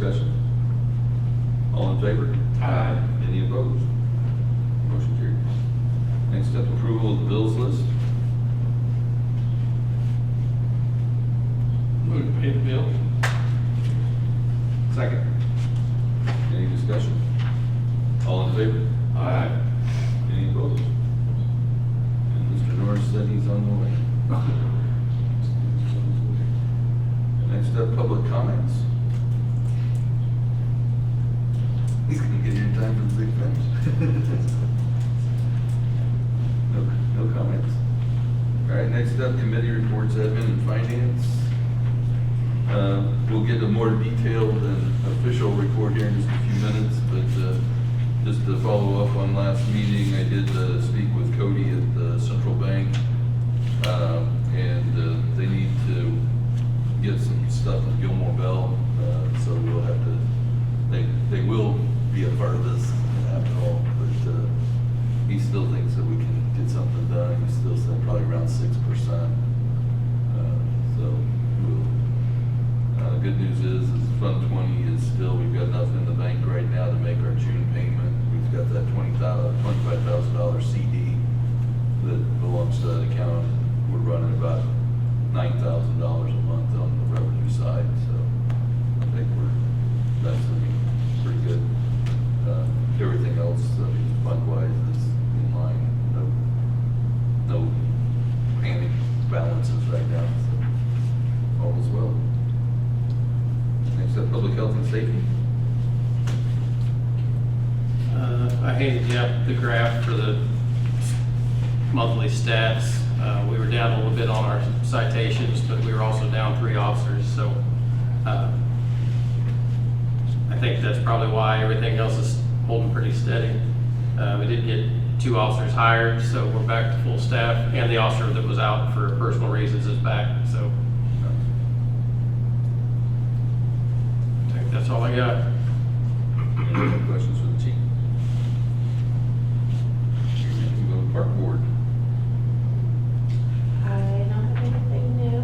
discussion? All in favor? Aye. Any opposed? Motion carries. Next up, approval of the bills list. Move to pay the bill. Second. Any discussion? All in favor? Aye. Any opposed? And Mr. Norris said he's on the way. Next up, public comments. He's gonna get here in time for the big finish. No comments. All right, next up, committee reports, admin and finance. We'll get a more detailed and official report here in just a few minutes, but just to follow up on last meeting, I did speak with Cody at the Central Bank, and they need to get some stuff with Gilmore Bell, so we'll have to, they will be a part of this after all, but he still thinks that we can get something done. He still said probably around 6%. So we'll, good news is Fund 20 is still, we've got enough in the bank right now to make our June payment. We've got that $25,000 CD that belongs to that account. We're running about $9,000 a month on the revenue side, so I think that's looking pretty good. Everything else, fund-wise, is in line. No panic balances right now, so all is well. Next up, public health and safety. I handed you up the graph for the monthly stats. We were down a little bit on our citations, but we were also down 3 officers, so I think that's probably why everything else is holding pretty steady. We did get 2 officers hired, so we're back to full staff, and the officer that was out for personal reasons is back, so I think that's all I got. Any other questions for the chief? We go to park board. I don't have anything new.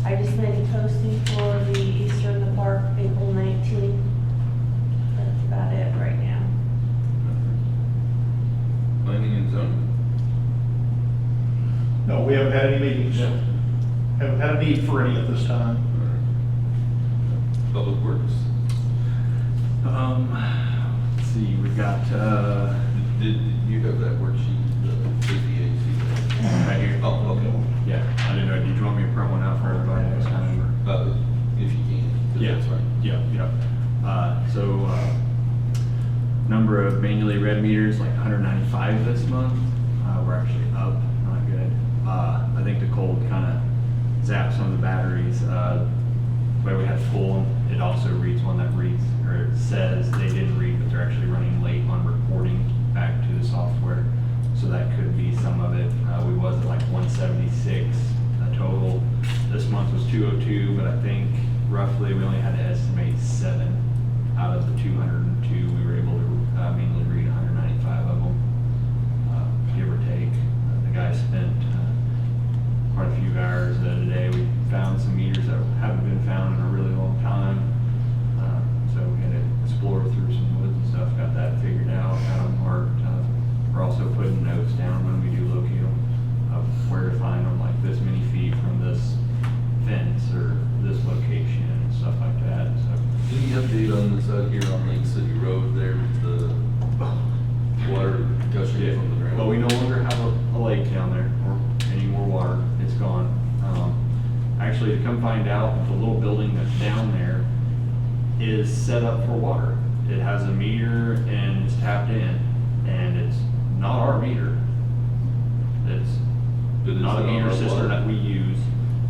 I just made a posting for the Easter in the Park, April 19th. That's about it right now. Planning and zoning. No, we haven't had any meetings. Haven't had a need for any at this time. Public works. Let's see, we've got, Did you have that worksheet, the DAC? right here. Oh, okay. Yeah, I didn't know, did you want me to print one out for everybody next time? If you can, Yeah, that's fine. yeah. So, number of manually read meters, like 195 this month. We're actually up, not good. I think the cold kind of zapped some of the batteries. Where we had full, it also reads one that reads, or it says they didn't read, but they're actually running late on reporting back to the software. So that could be some of it. We was at like 176 total. This month was 202, but I think roughly we only had to estimate 7 out of the 202. We were able to manually read 195 of them, give or take. The guy spent quite a few hours today. We found some meters that haven't been found in a really long time. So we had to explore through some woods and stuff, got that figured out, got them marked. We're also putting notes down when we do locate them of where to find them, like this many feet from this fence or this location and stuff like that. So Any update on this out here on Lake City Road there with the water gushing from the ground? But we no longer have a lake down there or any more water. It's gone. Actually, to come find out, the little building that's down there is set up for water. It has a meter and it's tapped in, and it's not our meter. It's But is not a it on meter our system water? that we use.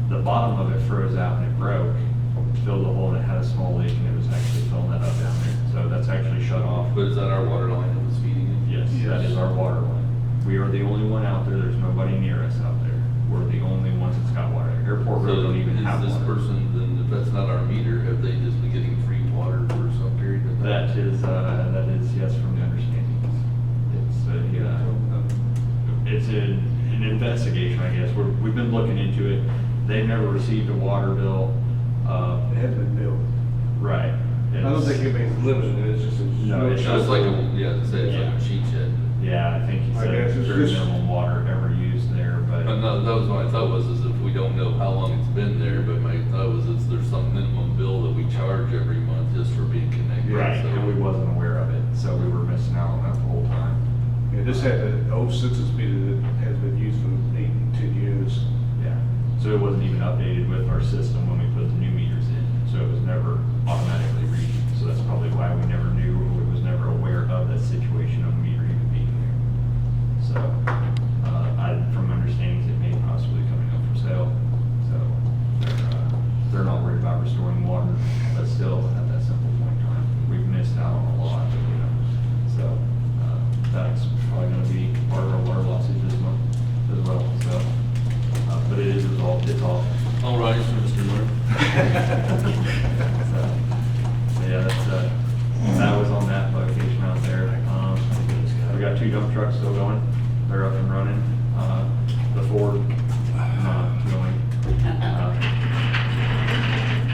The bottom of it froze out and it broke, filled the hole, and it had a small leak, and it was actually filling that up down there. So that's actually shut off. But is that our water line that was feeding it? Yes, that is our water line. We are the only one out there. There's nobody near us out there. We're the only ones that's got water. Airport Road So don't even have is this water. person, then if that's not our meter, have they just been getting free water for some period of time? That is yes, from the understanding. It's an investigation, I guess. We've been looking into it. They've never received a water bill. It has been billed. Right. I don't think anybody's limited, it's just a. No, it's So it's like a, yeah, to say it's like Yeah. a sheet shed. Yeah, I think he I said guess it's very just- minimum water ever used there, but. No, that was my thought was, is if we don't know how long it's been there, but my thought was, is there some minimum bill that we charge every month just for being connected? Right, so- and we wasn't aware of it, so we were missing out on that the whole time. Yeah, this had the old census meter that has been used for 8, 10 years. Yeah, so it wasn't even updated with our system when we put the new meters in, so it was never automatically reading. So that's probably why we never knew, or we was never aware of that situation of meter even being there. So, from understandings, it may possibly coming up for sale. So they're not worried about restoring water, but still at that simple point in time, we've missed out on a lot, you know. So that's probably going to be part of our water losses this month as well. So, but it is resolved. It's off. All right, Mr. Moore. So yeah, that was on that location out there. We got 2 dump trucks still going. They're up and running. The Ford not going.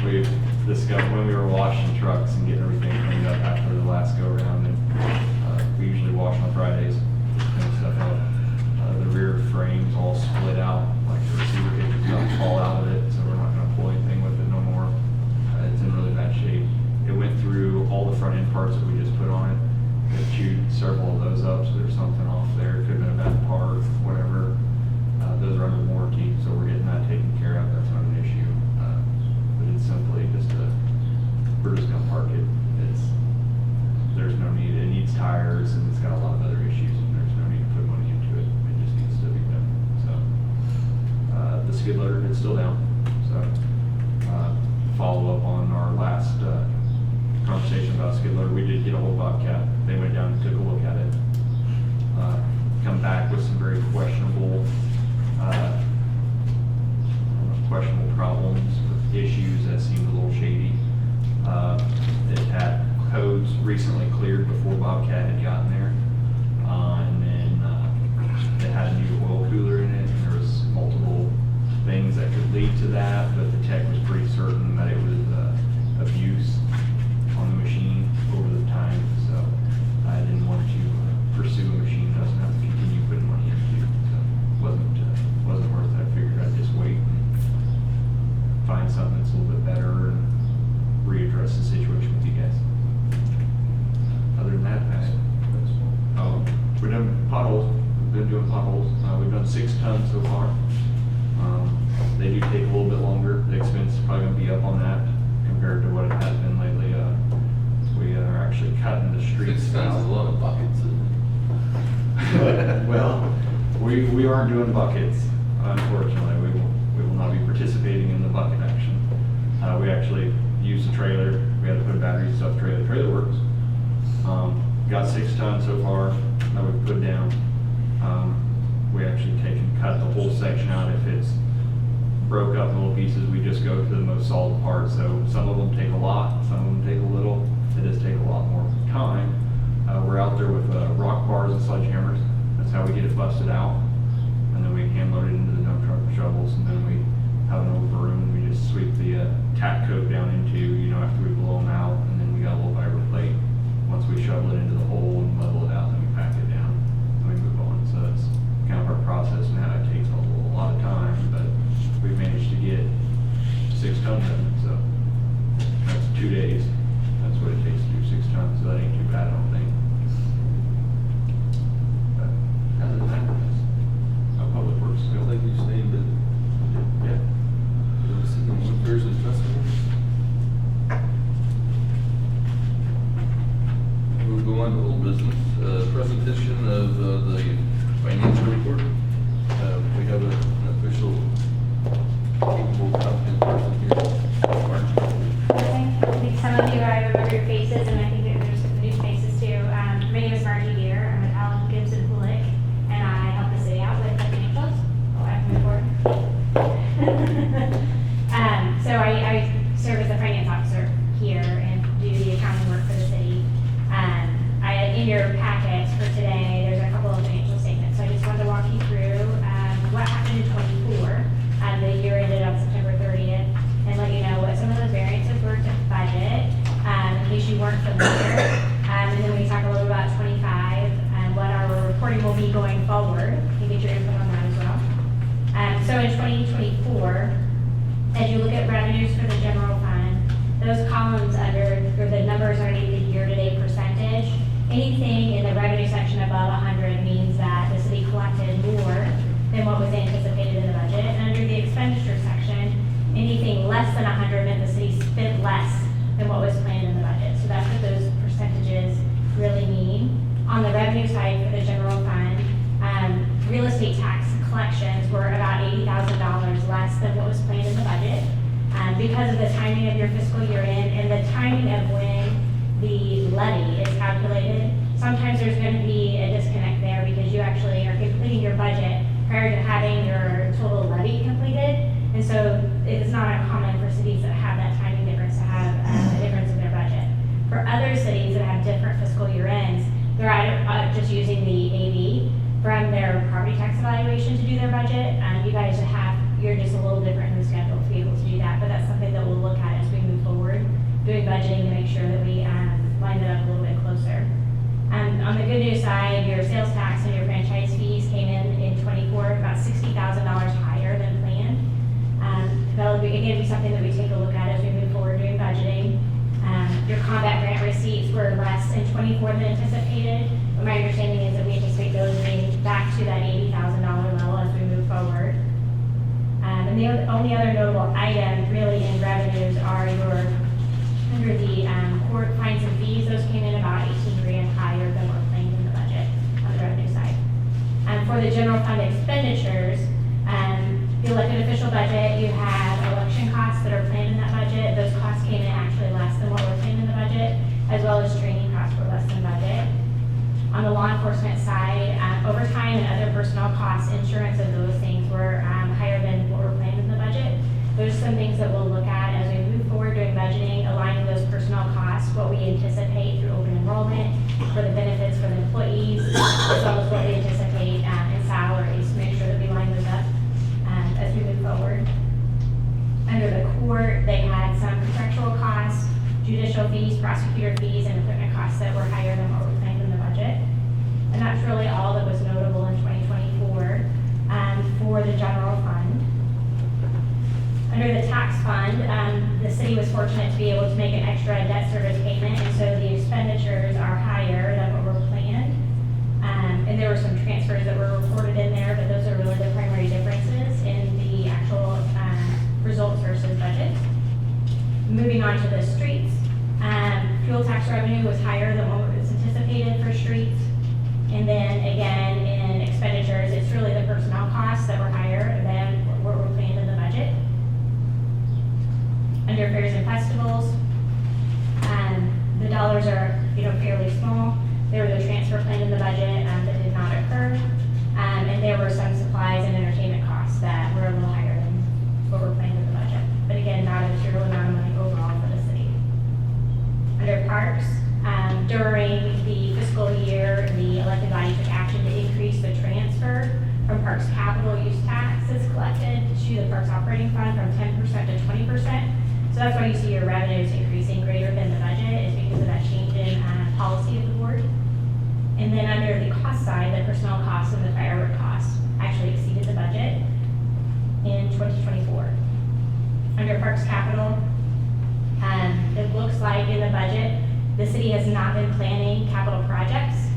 We discovered when we were washing trucks and getting everything cleaned up after the last go around, and we usually wash on Fridays, clean stuff up. The rear frames all split out, like the receiver cables don't fall out of it, so we're not gonna pull anything with it no more. It's in really bad shape. It went through all the front end parts that we just put on it. It chewed several of those up, so there's something off there. It could have been a bad part, whatever. Those are under warranty, so we're getting that taken care of. That's not an issue. But it's simply just we're just gonna park it. There's no need. It needs tires and it's got a lot of other issues, and there's no need to put money into it. It just needs to be done. So, the skid loader is still down. So, follow up on our last, conversation about skid loader, we did get a hold of Bobcat. They went down and took a look at it. Come back with some very questionable problems, issues that seemed a little shady. It had codes recently cleared before Bobcat had gotten there. And then it had a new oil cooler in it, and there was multiple things that could lead to that, but the tech was pretty certain that it was abuse on the machine over the time, so I didn't want to pursue a machine that doesn't have to continue putting money into. So wasn't worth it. I figured I'd just wait and find something that's a little bit better and readdress the situation with you guys. Other than that, we've done potholes. We've been doing potholes. We've done 6 tons so far. They do take a little bit longer. The expense is probably gonna be up on that compared to what it has been lately. We are actually cutting the streets 6 tons is a out. lot of buckets, isn't it? Well, we aren't doing buckets, unfortunately. We will not be participating in the bucket action. We actually used the trailer. We had to put batteries and stuff in the trailer. The trailer works. Got 6 tons so far that we've put down. We actually cut the whole section out. If it's broke up in little pieces, we just go to the most solid part. So some of them take a lot, some of them take a little. It does take a lot more time. We're out there with rock bars and sledgehammers. That's how we get it busted out. And then we hand load it into the dump truck with shovels, and then we have an old broom and we just sweep the tack coat down into, after we blow them out, and then we got a little fiber plate. Once we shovel it into the hole and level it out, then we pack it down and we move on. So that's kind of our process now. It takes a lot of time, but we've managed to get 6 tons of it. So that's 2 days. That's what it takes to do 6 tons. So that ain't too bad, I don't think. But other than that, that's public works I still. think you've seen it. Yeah. Versus festival. We'll go on to old business, presentation of the financial report. We have an official, capable, competent person here. Margie. I think some of you, I remember your faces, and I think that there's some new faces too. My name is Margie Beer. I'm with Alan Gibson Pulick, and I help the city out with the financials. Oh, I have to move forward. So I than what was planned in the budget. Because of the timing of your fiscal year end and the timing of when the levy is calculated, sometimes there's going to be a disconnect there because you actually are completing your budget prior to having your total levy completed. And so it's not uncommon for cities that have that timing difference to have a difference in their budget. For other cities that have different fiscal year ends, they're either just using the AV from their property tax evaluation to do their budget. You're just a little different in the schedule to be able to do that, but that's something that we'll look at as we move forward, doing budgeting to make sure that we line it up a little bit closer. On the good news side, your sales tax and your franchise fees came in 24 about $60,000 higher than planned. That'll be, again, be something that we take a look at as we move forward doing budgeting. Your combat grant receipts were less in 24 than anticipated, but my understanding is that we anticipate those being back to that $80,000 level as we move forward. And the only other notable item really in revenues are under the court fines and fees, those came in about 18 grand higher than were planned in the budget on the revenue side. For the general fund expenditures, the elected official budget, you have election costs that are planned in that budget. Those costs came in actually less than what were planned in the budget, as well as training costs were less than budget. On the law enforcement side, overtime and other personnel costs, insurance and those things were higher than what were planned in the budget. There's some things that we'll look at as we move forward during budgeting, aligning those personnel costs, what we anticipate through open enrollment, for the benefits for the employees, as well as what we anticipate in salaries, to make sure that we line those up as we move forward. Under the court, they had some contractual costs, judicial fees, prosecutor fees, and equipment costs that were higher than what were planned in the budget. And that's really all that was notable in 2024 for the general fund. Under the tax fund, the city was fortunate to be able to make an extra debt service payment, and so the expenditures are higher than what were planned. And there were some transfers that were reported in there, but those are really the primary differences in the actual results versus budget. Moving on to the streets, fuel tax revenue was higher than what was anticipated for streets. And then again, in expenditures, it's really the personnel costs that were higher than what were planned in the budget. Under fairs and festivals, the dollars are fairly small. There was a transfer planned in the budget that did not occur. And there were some supplies and entertainment costs that were a little higher than what were planned in the budget. But again, not a material amount of money overall for the city. Under parks, during the fiscal year, the elected body took action to increase the transfer from parks capital use taxes collected to the parks operating fund from 10% to 20%. So that's why you see your revenues increasing greater than the budget, is because of that change in policy of the board. And then under the cost side, the personnel costs and the firework costs actually exceeded the budget in 2024. Under parks capital, it looks like in the budget, the city has not been planning capital projects.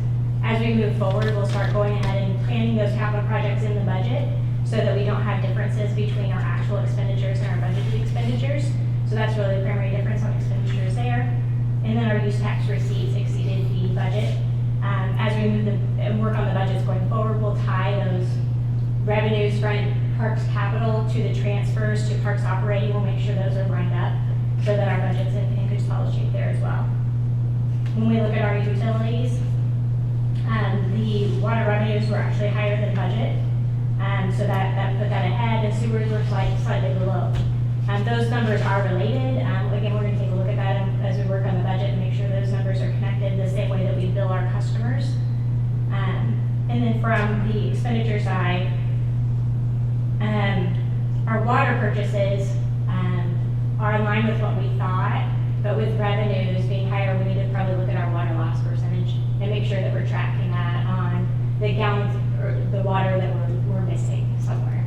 As we move forward, we'll start going ahead and planning those capital projects in the budget so that we don't have differences between our actual expenditures and our budgeted expenditures. So that's really the primary difference on expenditures there. And then our use tax receipts exceeded the budget. As we move and work on the budgets going forward, we'll tie those revenues from parks capital to the transfers to parks operating. We'll make sure those are lined up so that our budget's in good solid shape there as well. When we look at our utilities, the water revenues were actually higher than budget. So that put that ahead, and sewers were slightly below. Those numbers are related. Again, we're going to take a look at that as we work on the budget and make sure those numbers are connected the same way that we bill our customers. And then from the expenditure side, our water purchases are in line with what we thought, but with revenues being higher, we need to probably look at our water loss percentage and make sure that we're tracking that on the gallons or the water that we're missing somewhere.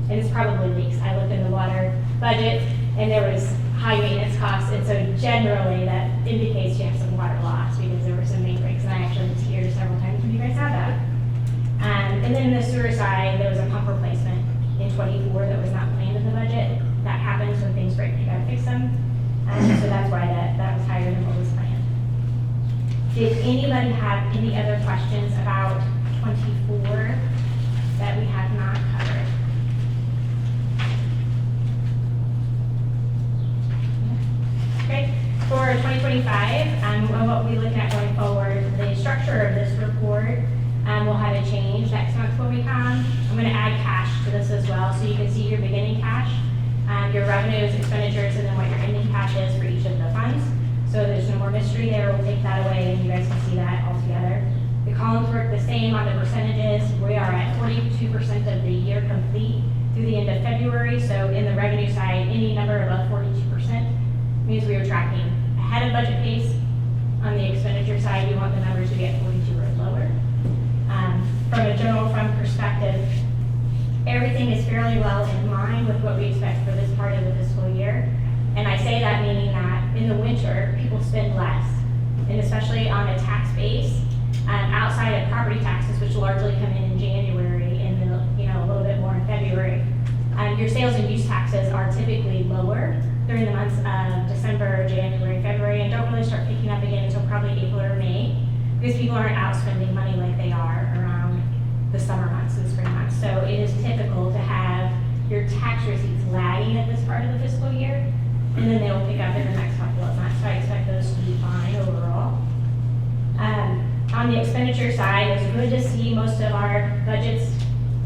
And it's probably leaks. I looked in the water budget and there was high maintenance costs, and so generally that indicates you have some water loss because there were some main breaks, and I actually was here several times when you guys had that. And then in the sewer side, there was a pump replacement in 24 that was not planned in the budget. That happens when things break, you gotta fix them. So that's why that was higher than what was planned. Did anybody have any other questions about 24 that we have not covered? For 2025, what we'll be looking at going forward, the structure of this report will have a change next month when we come. I'm going to add cash to this as well, so you can see your beginning cash, your revenues, expenditures, and then what your ending cash is for each of the funds. So there's no more mystery there. We'll take that away, and you guys can see that all together. The columns work the same on the percentages. We are at 42% of the year complete through the end of February. So in the revenue side, any number above 42% means we are tracking ahead of budget pace. On the expenditure side, we want the numbers to be at 42 or lower. From a general fund perspective, everything is fairly well in line with what we expect for this part of the fiscal year. And I say that meaning that in the winter, people spend less, and especially on a tax base, outside of property taxes, which largely come in January and then, a little bit more in February. Your sales and use taxes are typically lower during the months of December, January, February, and don't really start picking up again until probably April or May, because people aren't out spending money like they are around the summer months and spring months. So it is typical to have your tax receipts lagging at this part of the fiscal year, and then they'll pick up in the next couple of months. So I expect those to be fine overall. On the expenditure side, it's good to see most of our budgets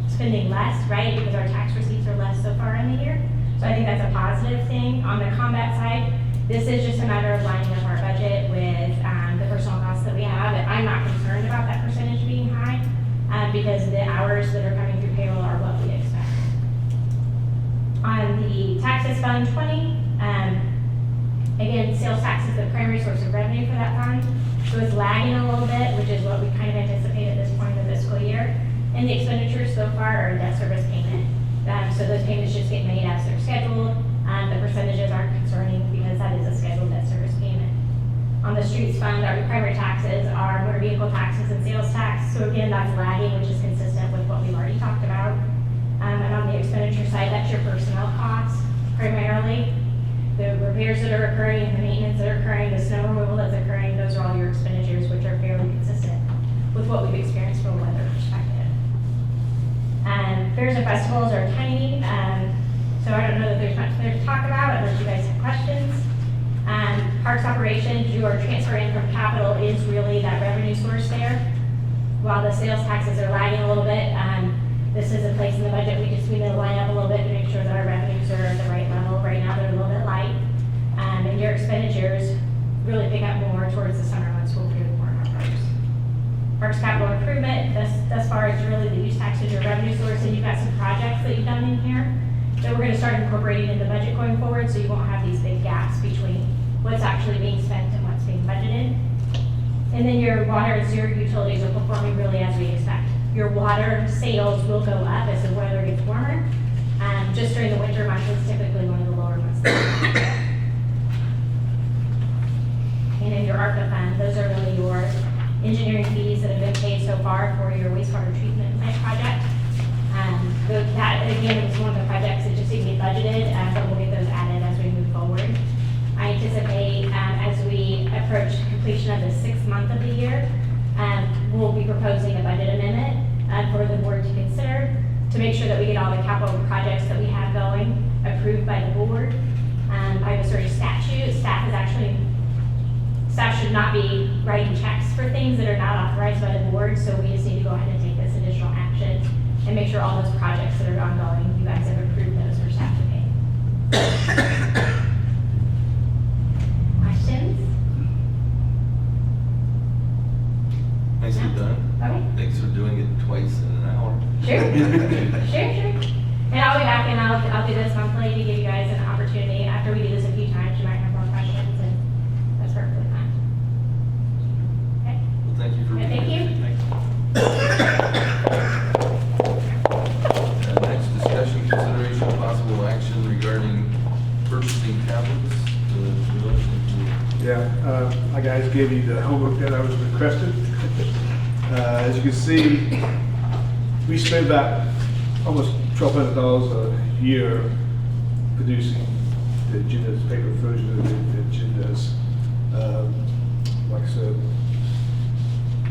spending less, right? Because our tax receipts are less so far in the year. So I think that's a positive thing. On the combat side, this is just a matter of lining up our budget with the personal costs that we have. And I'm not concerned about that percentage being high because the hours that are coming through payroll are what we expect. On the taxes fund 20, again, sales tax is the primary source of revenue for that fund. So it's lagging a little bit, which is what we kind of anticipate at this point of the fiscal year. And the expenditures so far are debt service payment. So those payments just get made as they're scheduled. The percentages aren't concerning because that is a scheduled debt service payment. On the streets fund, our primary taxes are motor vehicle taxes and sales tax. So again, that's lagging, which is consistent with what we've already talked about. And on the expenditure side, that's your personnel costs primarily. The repairs that are occurring, the maintenance that are occurring, the snow removal that's occurring, those are all your expenditures, which are fairly consistent with what we've experienced from a weather perspective. Fairs and festivals are tiny, so I don't know that there's much there to talk about unless you guys have questions. Parks operations, your transfer in from capital is really that revenue source there. While the sales taxes are lagging a little bit, this is a place in the budget we just need to line up a little bit to make sure that our revenues are at the right level. Right now, they're a little bit light. And your expenditures really pick up more towards the summer months. We'll pay more on our parks. Parks capital improvement, thus far it's really the use tax as your revenue source, and you've got some projects that you've done in here that we're gonna start incorporating in the budget going forward, so you won't have these big gaps between what's actually being spent and what's being budgeted. And then your water and sewer utilities are performing really as we expect. Your water sales will go up as the weather gets warmer. Just during the winter months, it's typically one of the lower months. And in your ARPA fund, those are really your engineering fees that have been paid so far for your wastewater treatment plant project. That, again, is one of the projects that just didn't get budgeted, but we'll get those added as we move forward. I anticipate as we approach completion of the 6th month of the year, we'll be proposing a budget amendment for the board to consider to make sure that we get all the capital projects that we have going approved by the board. By the sort of statute, staff should not be writing checks for things that are not authorized by the board, so we just need to go ahead and take this additional action and make sure all those projects that are ongoing, you guys have approved those for staff to pay. Questions? Nicely done. Okay. Thanks for doing it twice in an hour. Sure. Sure. And I'll be back and I'll do this monthly to give you guys an opportunity. After we do this a few times, you might have more questions, and that's perfectly fine. Okay? Well, thank you for being Thank here. you. Next discussion, consideration of possible action regarding purchasing tablets. Yeah, I guys gave you the homework that I was requested. As you can see, we spend about almost $1,200 a year producing the agendas, paper version of the agendas. Like I said,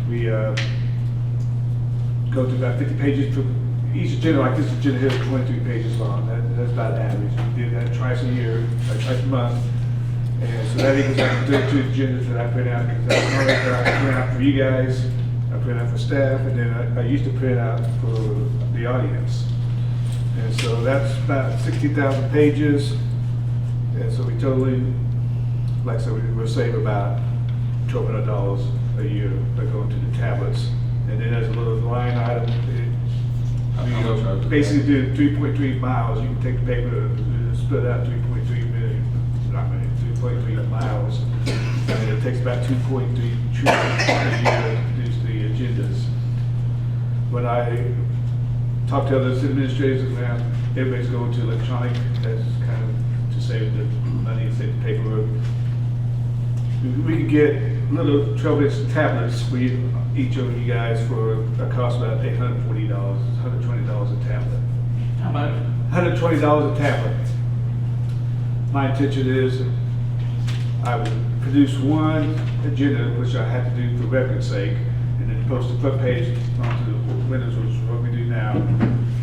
we go through about 50 pages for each agenda. Like this agenda here is 23 pages long. That's about average. We do that twice a year, twice a month. And So that equals out 32 agendas that I print out, because I print out for you guys, I print out for staff, and then I used to print out for the audience. And so that's about 60,000 pages. And so we totally, like I said, we'll save about $1,200 a year by going to the tablets. And then there's a little line item. Basically do 3.3 miles. You can take the paper and split out 3.3 million, not million, 3.3 miles. And it takes about 2.3 trillion a year to produce the agendas. When I talk to other administrators around, everybody's going to electronic. That's kind of to save the money, save the paperwork. We could get little 12-inch tablets for each of you guys for a cost of about $840, $120 a tablet. How much? $120 a tablet. My intention is I would produce one agenda, which I have to do for record's sake, and then post the front page onto the Windows, which is what we do now.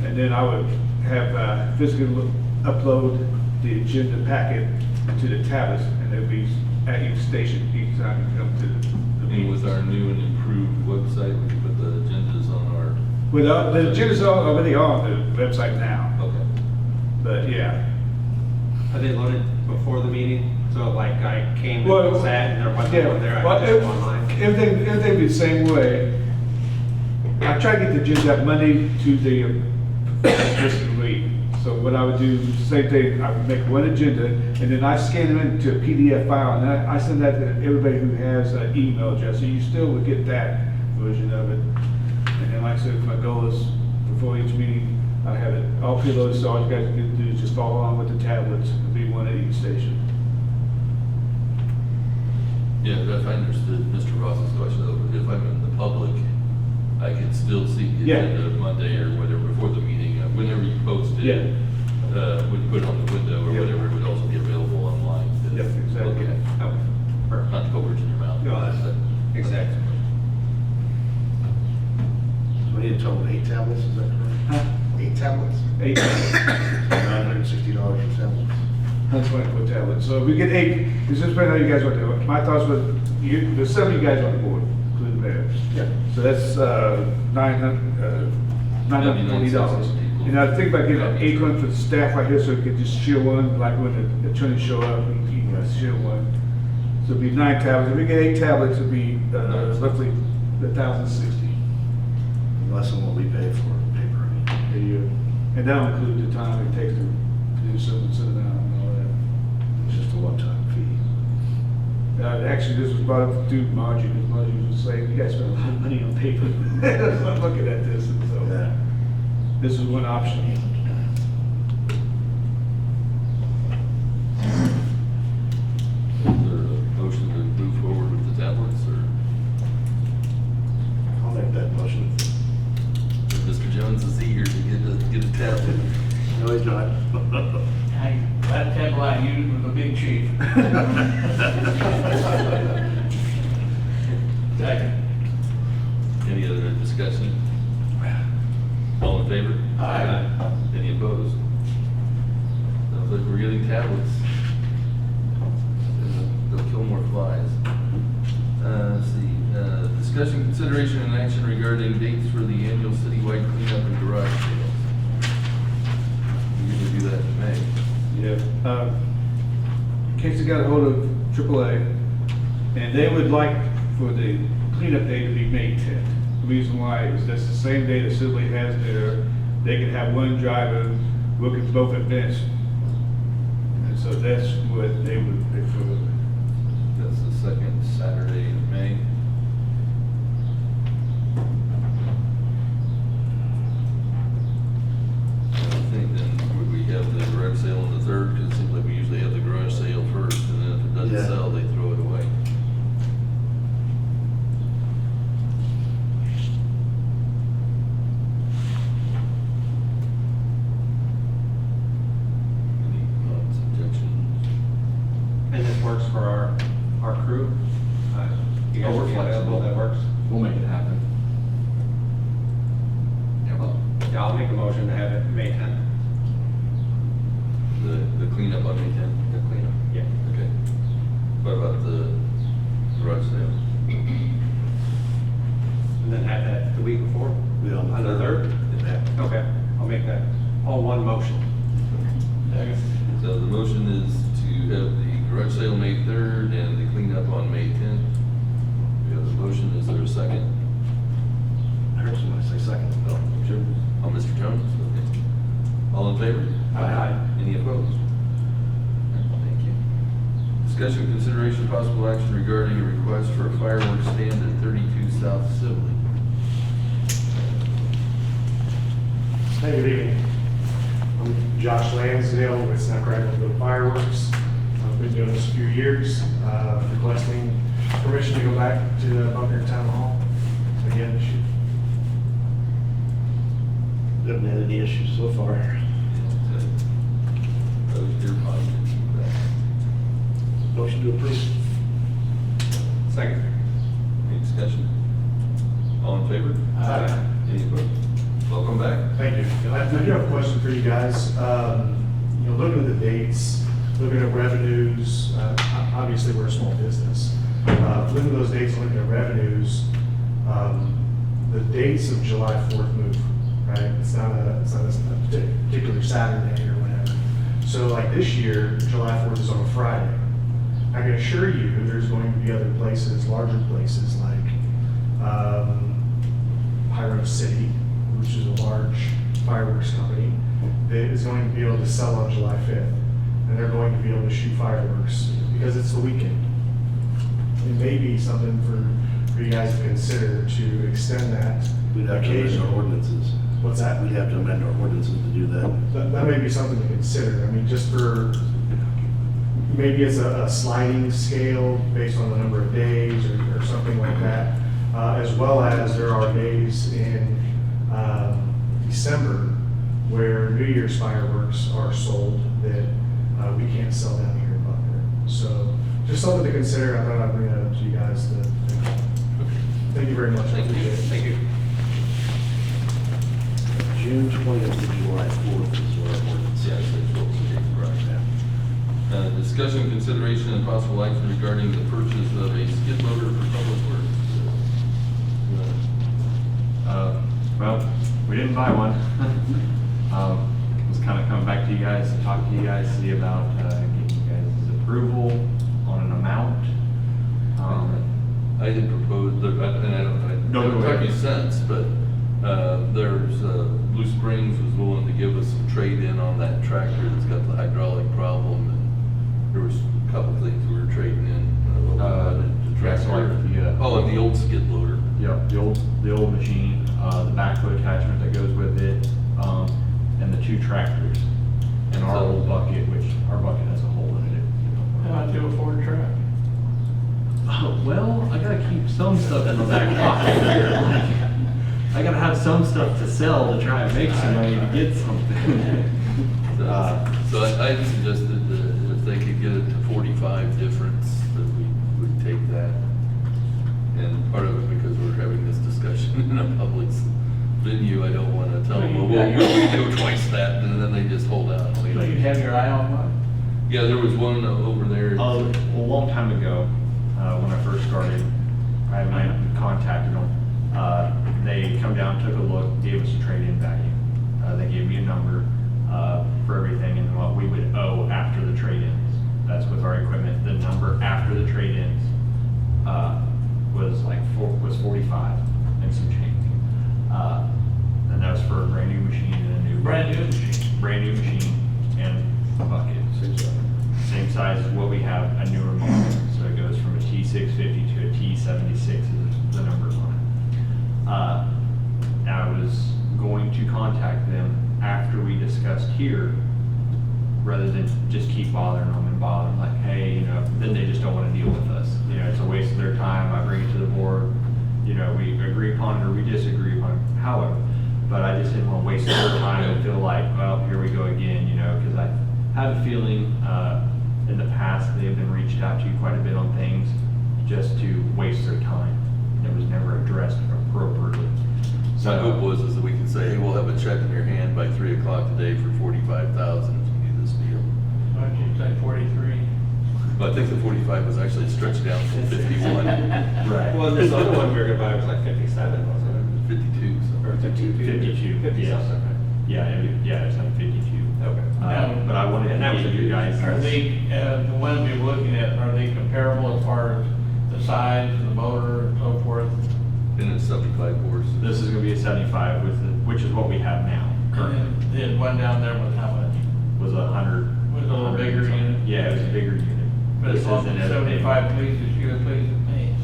And then I would have physically upload the agenda packet to the tablets, and they'll be at each station each time you come to the I mean, with our new and improved website, we can put the agendas on our. Well, the agendas are already on the website now, Okay. but yeah. Are they loaded before the meeting? So like I came Well, and sat and there wasn't one there, I just go online? Everything be the same way. I try to get the agenda out Monday, Tuesday, and rest of the week. So what I would do, same thing, I would make one agenda, and then I scan them into a PDF file, and I send that to everybody who has an email address, so you still would get that version of it. And then like I said, my goal is, before each meeting, I have it all preloaded, so all you guys need to do is just follow along with the tablets, and be one at each station. Yeah, if I understood Mr. Ross's question, though, if I'm in the public, I can still see the Yeah. agenda Monday or whatever, before the meeting, whenever you post it. Yeah. When you put it on the window or Yep. whatever, it would also be available online to Yep, exactly. look at. Oh, perfect. Not to put words in your mouth. No, that's- Exactly. So we need a total of 8 tablets, is that correct? Huh? 8 tablets? 8, $960 for tablets. that's what I put tablets. So if we get 8, it's just depending how you guys want to do it. My thoughts were, there's 7 of you guys on the board, including the mayor. Yeah. So that's $940. And I think about getting 8 one for the staff right here, so we could just share one, like when the attorneys show up, we can share one. So it'd be 9 tablets. If we get 8 tablets, it'd be roughly 1,060 Less than what we pay for paper. a year. And that'll include the time it takes to produce them and send them out and all that. It's just a one-time fee. Actually, this was brought up through Margie, because Margie was saying, you guys spend a lot of money on paper. So I'm looking at this, and so, Yeah. this is one option. Is there a motion to move forward with the tablets, or I'll make that motion. Mr. Jones is eager to get a tablet? No, he's not. Hey, that table I used was a big chief. Second. Any other discussion? All in favor? Aye. Any opposed? Sounds like we're getting tablets. They'll kill more flies. Let's see, discussion, consideration, and action regarding dates for the annual citywide cleanup and garage sales. We're gonna do that in May. Yeah. Casey got a hold of AAA, and they would like for the cleanup day to be May 10th. The reason why is that's the same day that Sibley has their, they can have one driver work at both events. And so that's what they would prefer. That's the second Saturday in May. I think then would we have the garage sale on the third, because it seems like we usually have the garage sale first, and then if it doesn't Yeah. sell, they throw it away. Any thoughts, objections? And this works for our crew? You guys Oh, we're will be available, flexible. that works? We'll make it happen. Yeah, well, yeah, I'll make a motion to have it May 10th. The cleanup on May 10th? The cleanup. Yeah. Okay. the week before? We on On the third? Yeah. Okay, I'll make that all one motion. So the motion is to have the garage sale May 3rd and the cleanup on May 10th. We have the motion, is there a second? I heard somebody say second. No, sure. Oh, Mr. Jones, okay. All in favor? Aye. Any opposed? Thank you. Discussion, consideration, possible action regarding a request for a fireworks stand at 32 South Sibley. Hey, good evening. I'm Josh Lansdale with Snapcrackle Fireworks. I've been doing this a few years, requesting permission to go back to the Buckner Town Hall again this year. Haven't had any issues so far. Opposed, or positive feedback? Motion to approve. Second. Any discussion? All in favor? Aye. Any opposed? Welcome back. Thank you. I do have a question for you guys. Looking at the dates, looking at revenues, obviously we're a small business. Looking at those dates, looking at revenues, the dates of July 4th move, right? It's not a particular Saturday or whatever. So like this year, July 4th is on a Friday. I can assure you, there's going to be other places, larger places like Pyro City, which is a large fireworks company, that is going to be able to sell on July 5th. And they're going to be able to shoot fireworks because it's the weekend. It may be something for you guys to consider to extend that We'd have to amend occasion. our ordinances. What's that? We'd have to amend our ordinances to do that. That may be something to consider. I mean, just for, maybe it's a sliding scale based on the number of days or something like that. As well as there are days in December where New Year's fireworks are sold that we can't sell down here in Buckner. So just something to consider. I thought I'd bring that up to you guys to think about. Thank you very much. I Thank you. appreciate it. Thank you. June 20th to July 4th is what our ordinance Yeah, says. it's right. Discussion, consideration, and possible action regarding the purchase of a skid loader for public works. Well, we didn't buy one. Was kind of coming back to you guys to talk to you guys, see about getting you guys' approval on an amount. I had proposed, and I don't, No, it go would ahead. make sense, but there's, Blue Springs was willing to give us some trade-in on that tractor that's got the hydraulic problem, and there was a couple things we were trading in. The yeah, so like tractor. the, Oh, and the old skid loader. Yep, the old machine, the backhoe attachment that goes with it, and the 2 tractors. And our old bucket, which our bucket has a hole in it. How about do a Ford truck? Oh, well, I gotta keep some stuff in the back pocket. I gotta have some stuff to sell to try and make some money to get something. So I suggested that if they could get it to 45 difference, that we would take that. And part of it because we're having this discussion in a public venue, I don't want to tell them, well, we'll do twice that, and then they just hold out. So you'd have your eye on one? Yeah, there was one over there. A long time ago, when I first started, I contacted them. They come down, took a look, gave us a trade-in value. They gave me a number for everything and what we would owe after the trade-ins. That's with our equipment. The number after the trade-ins was 45 and some change. And that was for a brand new machine and a new Brand new machine. brand new machine and a bucket. Same size as what we have, a newer model. So it goes from a T650 to a T76 is the numbers on it. I was going to contact them after we discussed here, rather than just keep bothering them and bothering, like, hey, then they just don't want to deal with us. It's a waste of their time. I bring it to the board, we agree upon it or we disagree upon it, however. But I just didn't want to waste their time and feel like, well, here we go again, because I have a feeling in the past they've been reached out to quite a bit on things just to waste their time. It was never addressed appropriately. My hope was is that we could say, hey, we'll have a check in your hand by 3 o'clock today for 45,000 if you do this deal. Why don't you say 43? But I think the 45 was actually stretched down from 51. Right. Well, this other one we were gonna buy was like 57, wasn't 52, so. Or 52? 52, 50 yes. something, right? Yeah, it's like 52. Okay. But I wanted to And that was get a you good- guys. Are they, the ones you're looking at, are they comparable as far as the size, the motor and so forth? And it's 75 horse. This is gonna be a 75 with, which is what we have now. And then the one down there was how much? Was 100. Was it a little bigger unit? Yeah, it was a bigger unit. But This as long isn't as as big. 75 pleases you, it pleases me.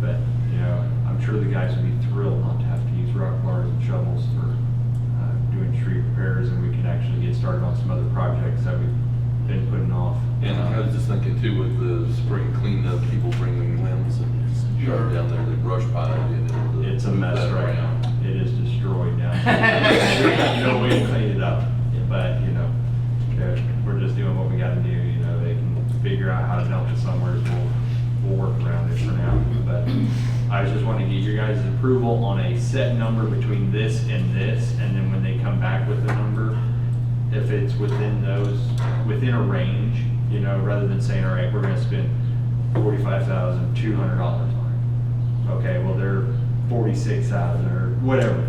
But, you know, I'm sure the guys would be thrilled not to have to use rock bars and shovels for doing street repairs, and we can actually get started on some other projects that we've been putting off. And I was just thinking too, with the spring cleanup, people bringing limbs and Sure. down there, the brush pile, and It's a mess right now. It is destroyed down there. No way to clean it up, but, you know, we're just doing what we gotta do, you know, they can figure out how to dump it somewhere, we'll work around it for now. But I was just wanting to get your guys' approval on a set number between this, and then when they come back with a number, if it's within those, within a range, you know, rather than saying, all right, we're gonna spend $45,200 on it. Okay, well, they're 46,000 or whatever,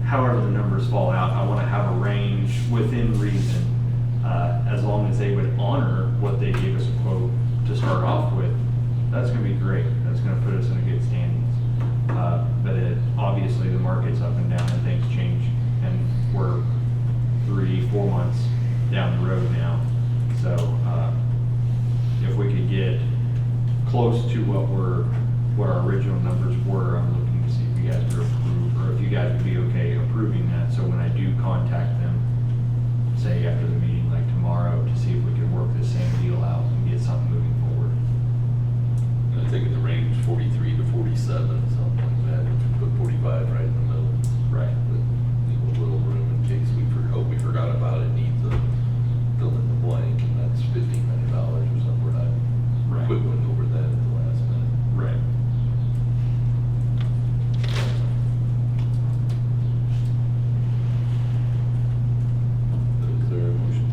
however the numbers fall out, I wanna have a range within reason, as long as they would honor what they gave us a quote to start off with, that's gonna be great, that's gonna put us in a good standings. But obviously the market's up and down and things change, and we're 3-4 months down the road now, so, if we could get close to what our original numbers were, I'm looking to see if you guys would approve, or if you guys would be okay approving that, so when I do contact them, say after the meeting, like tomorrow, to see if we can work this same deal out and get something moving forward. I think it's a range 43 to 47, something like that, if you put 45 right in the middle. Right. But leave a little room in case we forgot about it, needs a fill in the blank, and that's $1,500 or something, we're not Right. quibbling over that at the last minute. Right. Is there a motion?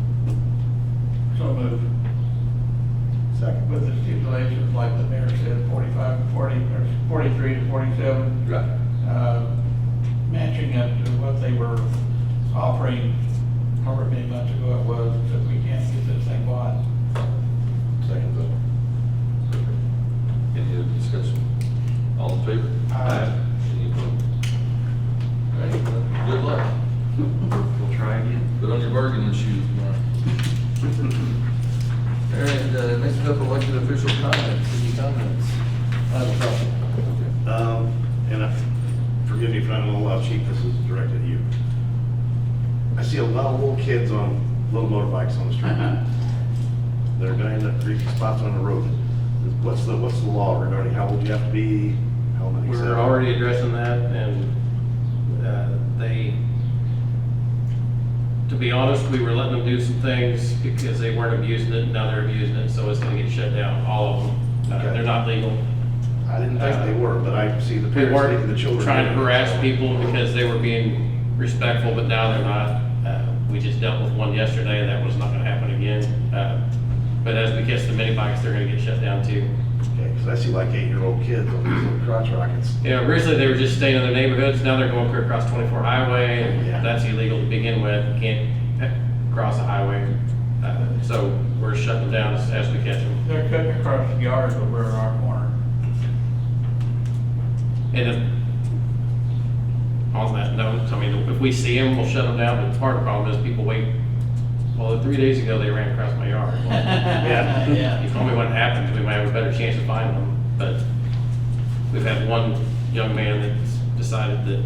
So moved. Second. With the stipulations, like the mayor said, 45 to 40, or 43 to 47. Right. Matching up to what they were offering however many months ago it was, if we can't get this thing bought. Second vote. Any other discussion? All in favor? Aye. Any opposed? All right, good luck. We'll try again. Put on your bargaining shoes tomorrow. All right, next up, elected official comments. Any comments? I have a couple. Forgive me if I'm a little off cheap, this is directed at you. I see a lot of little kids on little motorbikes on the street. They're dying at creepy spots on the road. What's the law regarding how old you have to be? How many? We're already addressing that, and to be honest, we were letting them do some things because they weren't abusing it, and now they're abusing it, so it's gonna get shut down, all of them. Okay. They're not legal. I didn't think they were, but I see the They parents taking weren't the children. trying to harass people because they were being respectful, but now they're not. We just dealt with one yesterday, and that was not gonna happen again. But as we catch the mini bikes, they're gonna get shut down too. Okay, because I see like 8-year-old kids on these little crotch rockets. Yeah, originally they were just staying in their neighborhoods, now they're going clear across 24 highway, and Yeah. that's illegal to begin with, you can't cross a highway. So we're shutting them down as we catch them. They're cutting across the yard over in our corner. And if, on that note, I mean, if we see them, we'll shut them down, but part of the problem is people wait. Well, 3 days ago, they ran across my yard. Well, Yeah. you told me what happened, we might have a better chance of finding them, but we've had one young man that's decided that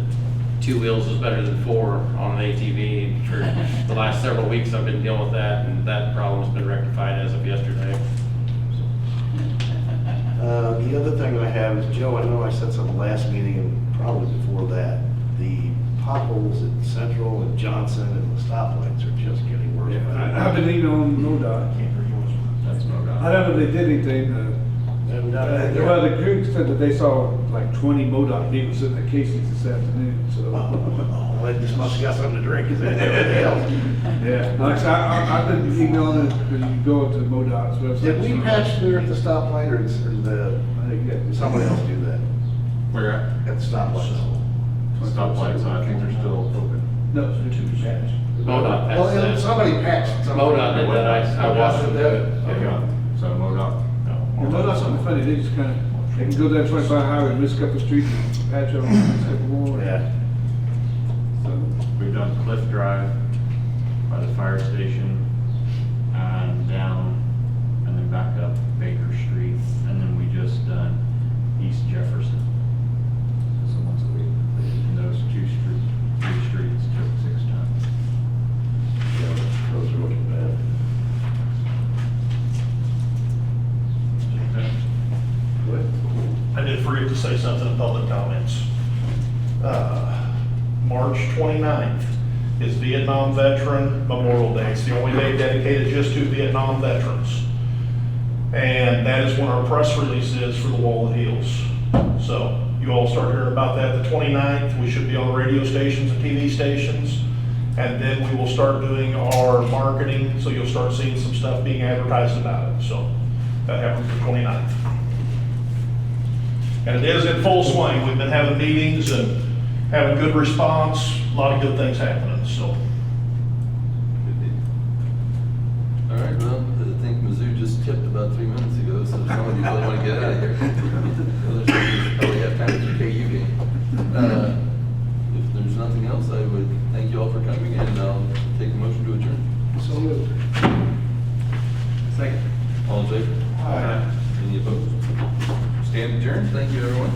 2 wheels is better than 4 on an ATV. For the last several weeks, I've been dealing with that, and that problem's been rectified as of yesterday. The other thing I have is, Joe, I know I said something last meeting and probably before that, the potholes at Central and Johnson and the stoplights are just getting worse. I've been emailing MoDOT. That's no doubt. I don't know if they did anything, well, the group said that they saw like 20 MoDOT vehicles sitting at Casey's this afternoon, so. Well, they just must have got something to drink, is that everything else? Yeah, like I said, I've been emailing it, because you go to MoDOT's website. Did we patch there at the stoplight, or I think, yeah. did somebody else do that Where at? at the stoplight? Stoplights, I think they're still open. No, it's two percent. MoDOT Well, passed that. somebody patched something. MoDOT did that, I watched them do it. Okay, so MoDOT. You know, that's something funny, they just kind of, they can go down 25 highway and miss a couple of streets, and patch over, miss a couple more. Yeah. So we've done Cliff Drive by the fire station and down and then back up Baker Street. And then we just done East Jefferson. Those are the ones that we completed. And those three streets took 6 tons. Yeah, those are looking bad. I did forget to say something in public comments. March 29th is Vietnam Veteran Memorial Day. It's the only day dedicated just to Vietnam veterans. And that is when our press release is for the Wall of Heels. So you all start hearing about that the 29th. We should be on radio stations and TV stations. And then we will start doing our marketing, so you'll start seeing some stuff being advertised about it. So that happens the 29th. And it is in full swing. We've been having meetings and having good response, a lot of good things happening, so. All right, well, I think Mizzou just tipped about 3 minutes ago, so if some of you really want to get out of here. Others probably have time to KU game. If there's nothing else, I would thank you all for coming, and I'll take a motion to adjourn. So moved. Second. All in favor? Aye. Any opposed? Stand adjourned. Thank you, everyone.